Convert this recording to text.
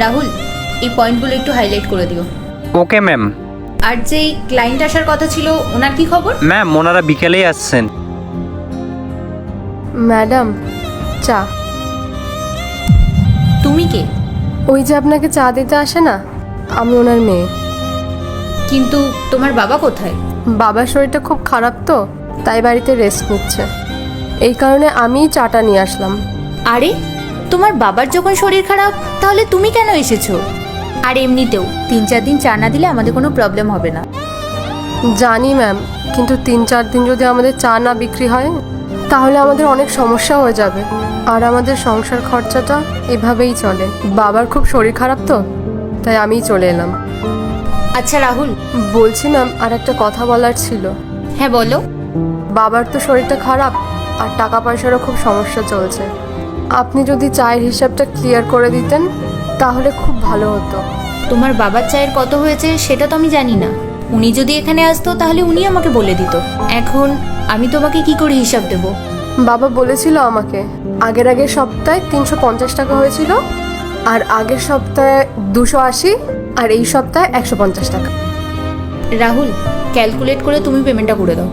রাহুল, এই পয়েন্টগুলো একটু হাইলাইট করে দিও। Okay ma'am. আর যেই ক্লায়েন্ট আসার কথা ছিল, ওনার কি খবর? ম্যাম ওনারা বিকেলেই আসছেন। ম্যাডাম, চা। তুমি কে? ওই যে আপনাকে চা দিতে আসে না, আমি ওনার মেয়ে। কিন্তু তোমার বাবা কোথায়? বাবার শরীরটা খুব খারাপ তো, তাই বাড়িতে রেস্ট নিচ্ছে। এই কারণে আমিই চাটা নিয়ে আসলাম। আরে, তোমার বাবার যখন শরীর খারাপ, তাহলে তুমি কেন এসেছো? আর এমনিতেও 3-4 দিন চা না দিলে আমাদের কোনো প্রবলেম হবে না। জানি ম্যাম, কিন্তু 3-4 দিন যদি আমাদের চা না বিক্রি হয়, তাহলে আমাদের অনেক সমস্যা হয়ে যাবে। আর আমাদের সংসার খরচাটা এভাবেই চলে। বাবার খুব শরীর খারাপ তো, তাই আমিই চলে এলাম। আচ্ছা রাহুল। বলছি ম্যাম, আর একটা কথা বলার ছিল। হ্যাঁ বলো। বাবার তো শরীরটা খারাপ, আর টাকা পয়সারও খুব সমস্যা চলছে। আপনি যদি চায়ের হিসাবটা ক্লিয়ার করে দিতেন, তাহলে খুব ভালো হতো। তোমার বাবার চায়ের কত হয়েছে সেটা তো আমি জানি না। উনি যদি এখানে আসতো তাহলে উনি আমাকে বলে দিত। এখন আমি তোমাকে কি করে হিসাব দেব? বাবা বলেছিল আমাকে, আগের সপ্তাহে 350 টাকা হয়েছিল, আর আগের সপ্তাহে 280, আর এই সপ্তাহে 150 টাকা। রাহুল, ক্যালকুলেট করে তুমি পেমেন্টটা করে দাও।